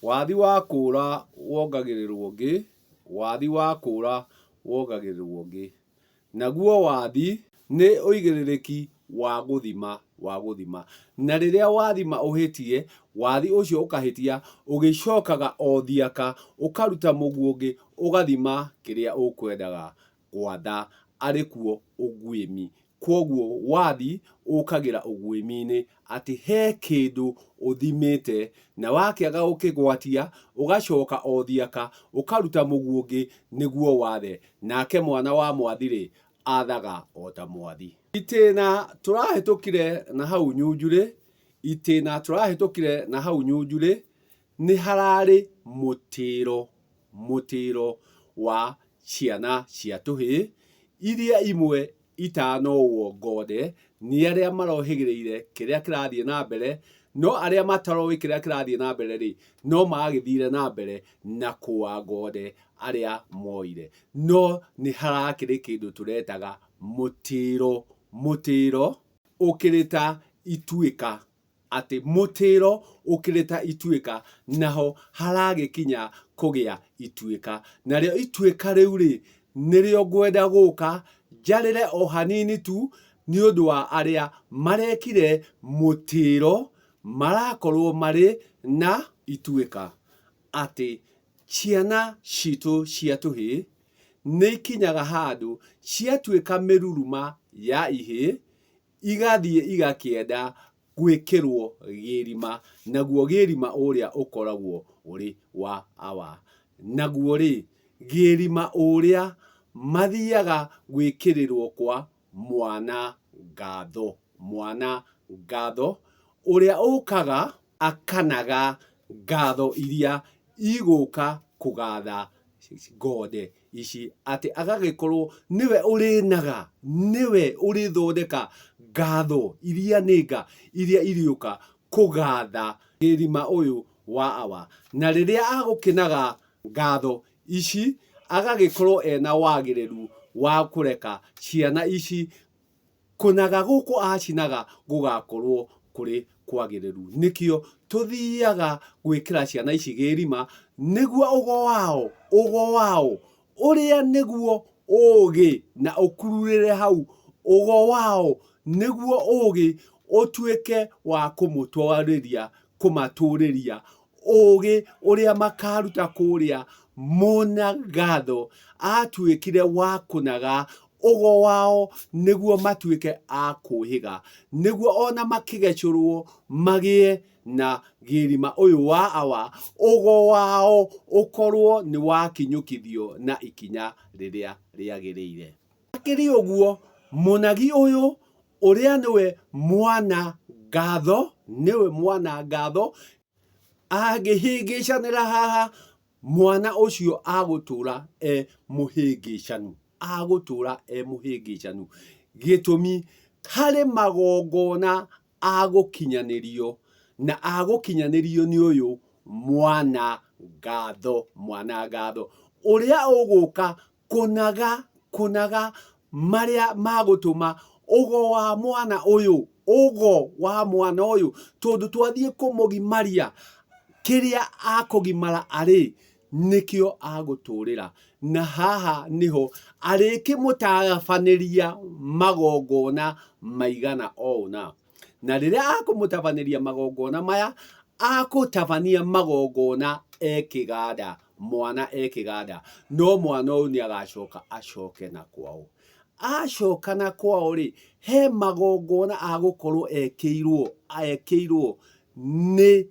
Wathi wa kũra wongagĩrĩrwo ũngĩ, wathi wa kũra wongagĩrĩrwo ũngĩ. Naguo wathi nĩ ũigĩrĩrĩki wa gũthima. Na rĩrĩa wathima ũhĩtie, wathi ũcio ũkahĩtia, ũgĩcokaga o thiaka, ũkaruta mũguĩ ũngĩ, ũgathima kĩrĩa ũkwendaga gwatha arĩ kuo ũguĩmi. Kwoguo wathi ũkagĩra ũguĩmi-inĩ atĩ he kĩndũ ũthimĩte, na wakĩaga gũkĩgwatia, ũgacoka o thiaka, ũkaruta mũguĩ ũngĩ nĩguo wathe. Nake mwana wa mwathi-rĩ, athaga o ta mwathi. Itĩna tũrahĩtũkire na hau Nyunju-rĩ, nĩ hararĩ mũtĩro wa ciana cia tũhĩĩ, iria imwe itanowwo ngonde nĩ arĩa marohĩgĩrĩire kĩrĩa kĩrathiĩ na mbere, no arĩa mataroĩ kĩrĩa kĩrathiĩ na mbere-rĩ, no magagĩthire na mbere na kũa ngonde arĩa moire. No nĩ harakĩrĩ kĩndũ tũretaga mũtĩro ũkĩrĩ ta ituĩka, atĩ mũtĩro ũkĩrĩ ta ituĩka, naho haragĩkinya kũgĩa ituĩka. Narĩo ituĩka rĩu-rĩ, nĩrĩo ngwenda gũka njarĩre o hanini tu, nĩ ũndũ wa arĩa marekire mũtĩro marakorwo marĩ na ituĩka. Atĩ ciana citũ cia tũhĩĩ nĩ ikinyaga handũ ciatuĩka mĩruruma ya ihĩĩ, igathiĩ igakĩenda gwĩkĩrwo gĩrima, naguo gĩrima ũrĩa ũkoragwo ũrĩ wa awa. Naguo-rĩ, gĩrima ũrĩa mathiaga gwĩkĩrĩrwo kwa mwana ngatho, ũrĩa ũkaga akanaga ngatho iria igũka kũgatha ngonde ici. Atĩ agagĩkorwo nĩwe ũrĩnaga, nĩwe ũrĩthondeka ngatho iria nĩ iria irĩũka kũgatha gĩrima ũyũ wa awa. Na rĩrĩa agũkĩnaga ngatho ici, agagĩkorwo ena wagĩrĩru wa kũreka ciana ici kũnaga gũkũ acinaga gũgakorwo kũrĩ kwagĩrĩru. Nĩkĩo tũthiaga gwĩkĩra ciana ici gĩrima, nĩguo ũgo wao ũrĩa nĩguo ũgĩ, na ũkururĩre hau ũgo wao nĩguo ũgĩ ũtuĩke wa kũmatũrĩria ũgĩ ũrĩa makaruta kũrĩa mũna ngatho atuĩkire wa kũnaga ũgo wao, nĩguo matuĩke a kũhĩga, nĩguo ona makĩgecũrwo magĩe na gĩrima ũyũ wa awa, ũgo wao ũkorwo nĩ wakinyũkithio na ikinya rĩrĩa rĩagĩrĩire. Hakĩrĩ ũguo, mũnagi ũyũ ũrĩa nĩwe mwana ngatho, angĩhĩngĩcanĩra haha, mwana ũcio agũtũra e mũhĩngĩcanu. Gĩtũmi harĩ magongona agũkinyanĩrio, na agũkinyanĩrio nĩ ũyũ mwana ngatho, ũrĩa ũgũka kũnaga marĩa magũtũma ũgo wa mwana ũyũ, tondũ twathiĩ kũmũgimaria kĩrĩa akũgimara arĩ nĩkĩo agũtũrĩra. Na haha nĩho arĩkĩmũtabanĩria magongona maigana ũna. Na rĩrĩa akũmũtabanĩria magongona maya, agũtabania magongona mwana ekĩganda, no mwana ũyũ nĩ agacoka acoke na kwao. Acoka na kwao-rĩ, he magongona agũkorwo ekĩirwo nĩ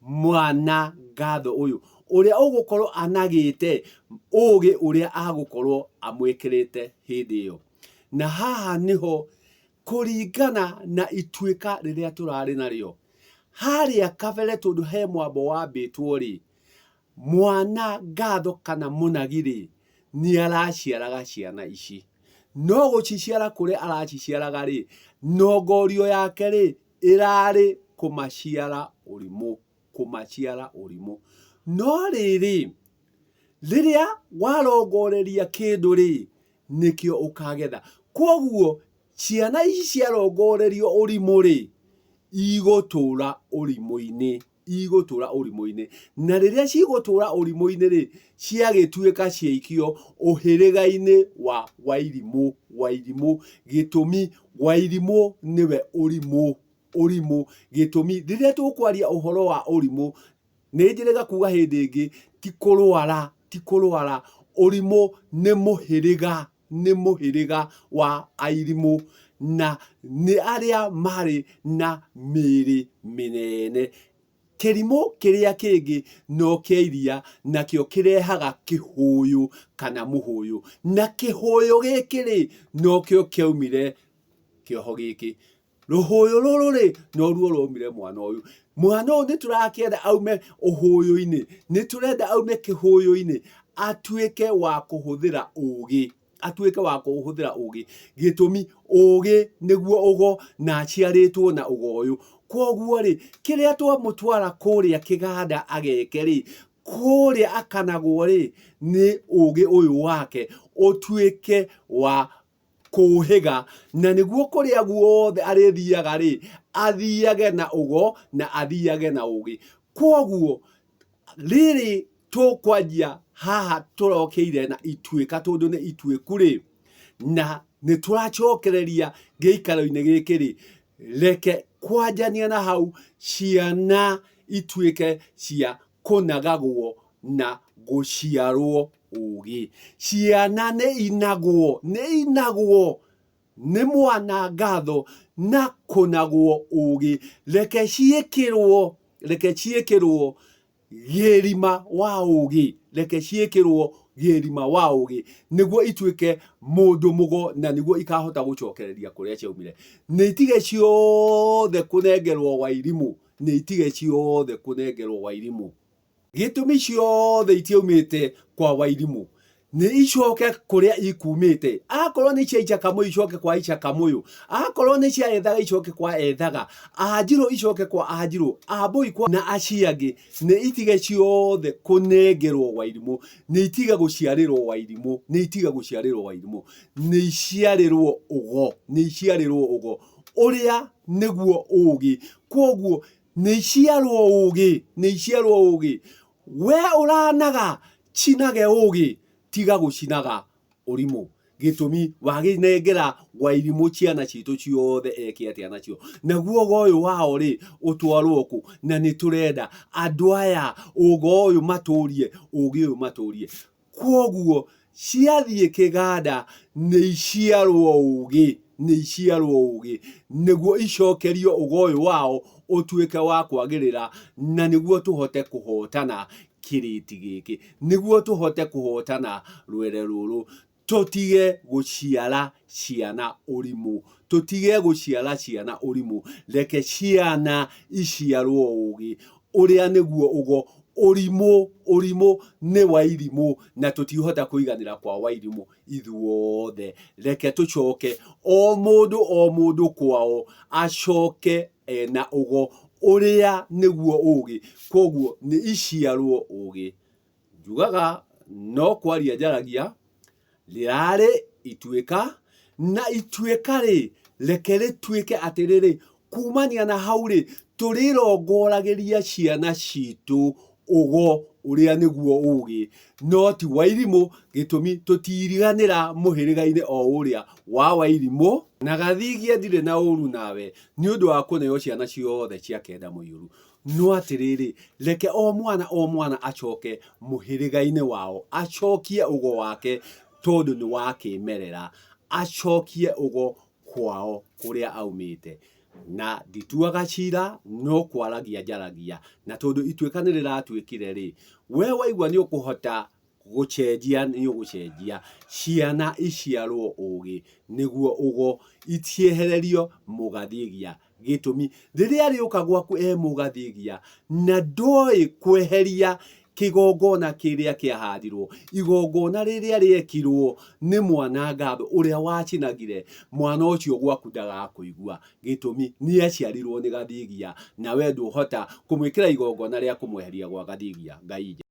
mwana ngatho ũyũ, ũrĩa ũgũkorwo anagĩte ũgĩ ũrĩa agũkorwo amwĩkĩrĩte hĩndĩ ĩyo. Na haha nĩho kũringana na ituĩka rĩrĩa tũrarĩ narĩo, harĩa kabere, tondũ he mwambo wambĩtwo-rĩ, mwana ngatho kana mũnagi-rĩ, nĩ araciaraga ciana ici, no gũciciara kũrĩa araciciaraga-rĩ, nongorio yake-rĩ, ĩrarĩ kũmaciara ũrimũ. No rĩrĩ, rĩrĩa warongoreria kĩndũ-rĩ, nĩkĩo ũkagetha. Kwoguo ciana ici ciarongorerio ũrimũ-rĩ, igũtũra ũrimũ-inĩ. igũtũra ũrimũ-inĩ, na rĩrĩa cigũtũra ũrimũ-inĩ rĩ, ciagĩtuĩka ciaikio ũhĩrĩga-inĩ wa Wairimũ. Gĩtũmi Wairimũ nĩwe ũrimũ. Gĩtũmi rĩrĩa tũkwaria ũhoro wa ũrimũ, nĩ njĩrĩga kuga hĩndĩ ĩngĩ ti kũrwara. Ũrimũ nĩ mũhĩrĩga wa Airimũ, na nĩ arĩa marĩ na mĩĩrĩ mĩnene. Kĩrimũ kĩrĩa kĩngĩ no kĩa iria, nakĩo kĩrehaga kĩhũyũ kana mũhũyũ, na kĩhũyũ gĩkĩ rĩ nokĩo kĩaumire kĩoho gĩkĩ. Rũhũyũ rũrũ rĩ noruo rwaumire mwana ũyũ. Mwana ũyũ nĩ tũrakĩenda aume ũhũyũ-inĩ, nĩ tũrenda aume kĩhũyũ-inĩ, atuĩke wa kũhũthĩra ũũgĩ. Gĩtũmi ũũgĩ nĩguo ũgo, na aciarĩtwo na ũgo ũyũ. Koguo rĩ, kĩrĩa twamũtwara kũrĩa kĩganda ageke rĩ, kũrĩa akanagwo rĩ, nĩ ũũgĩ ũyũ wake ũtuĩke wa kũũhĩga, na nĩguo kũrĩa guothe arĩthiaga rĩ, athiage na ũgo na athiage na ũũgĩ. Koguo rĩrĩ tũkwanjia haha tũrokĩire na ituĩka, tondũ nĩ ituĩku rĩ, na nĩ tũracokereria gĩikaro-inĩ gĩkĩ rĩ, reke kwanjania na hau ciana ituĩke cia kũnagagwo na gũciarwo ũũgĩ. Ciana nĩ inagwo nĩ mwana ngatho na kũnagwo ũũgĩ. Reke ciĩkĩrwo gĩrima wa ũũgĩ, nĩguo ituĩke mũndũ mũgo, na nĩguo ikahota gũcokereria kũrĩa ciaumire. Nĩ itige ciothe kũnengerwo Wairimũ. Gĩtũmi ciothe itiaumĩte kwa Wairimũ, nĩ icoke kũrĩa ikumĩte. Akorwo nĩ cia Icakamũyũ icoke kwa Icakamũyũ, akorwo nĩ cia Ethaga icoke kwa Ethaga, Anjirũ icoke kwa Anjirũ, Ambũi kwa na aciangĩ. Nĩ itige ciothe kũnengerwo Wairimũ, nĩ itige gũciarĩrwo Wairimũ, nĩ iciarĩrwo ũgo, ũrĩa nĩguo ũũgĩ. Koguo nĩ iciarwo ũũgĩ. We ũranaga, cinage ũũgĩ, tiga gũcinaga ũrimũ. Gĩtũmi wagĩnengera Wairimũ ciana citũ ciothe eke atĩa nacio, naguo ũgo ũyũ wao rĩ ũtwarwo kũ? Na nĩ tũrenda andũ aya ũgo ũyũ matũrie. Koguo ciathiĩ kĩganda nĩ iciarwo ũũgĩ, nĩguo icokerio ũgo ũyũ wao ũtuĩke wa kwagĩrĩra, na nĩguo tũhote kũhotana kĩrĩti gĩkĩ, nĩguo tũhote kũhotana rwere rũrũ. Tũtige gũciara ciana ũrimũ, reke ciana iciarwo ũũgĩ, ũrĩa nĩguo ũgo. Ũrimũ nĩ Wairimũ, na tũtihota kũiganĩra kwa Wairimũ ithuothe. Reke tũcoke o mũndũ kwao, acoke ena ũgo, ũrĩa nĩguo ũũgĩ. Koguo nĩ iciarwo ũũgĩ. Njugaga no kwaria njaragia, rĩrarĩ ituĩka, na ituĩka rĩ, reke rĩtuĩke atĩrĩrĩ, kumania na hau rĩ, tũrĩrongoragĩria ciana citũ ũgo, ũrĩa nĩguo ũũgĩ, no ti Wairimũ. Gĩtũmi tũtiriganĩra mũhĩrĩga-inĩ o ũrĩa wa Wairimũ, na Gathigia ndirĩ na ũru nawe nĩ ũndũ wa kũneo ciana ciothe cia kenda mũiyũru. No atĩrĩrĩ, reke o mwana acoke mũhĩrĩga-inĩ wao, acokie ũgo wake, tondũ nĩ wa kĩmerera, acokie ũgo kwao kũrĩa aumĩte. Na ndituaga cira, no kwaragia njaragia, na tondũ ituĩka nĩ rĩratuĩkire rĩ, we waigua nĩ ũkũhota gũcenjia, nĩ ũgũcenjia. Ciana iciarwo ũũgĩ, nĩguo ũgo itiehererio Mũgathigia. Gĩtũmi rĩrĩa rĩũka gwaku Mũgathigia, na ndoĩ kweheria kĩgongona kĩrĩa kĩahandirwo, igongona rĩrĩa rĩekirwo nĩ mwana ngatho ũrĩa wacinagire, mwana ũcio gwaku ndagakũigua. Gĩtũmi nĩ aciarirwo nĩ Gathigia, na we ndũhota kũmwĩkĩra igongona rĩa kũmweheria gwa Gathigia. Ngai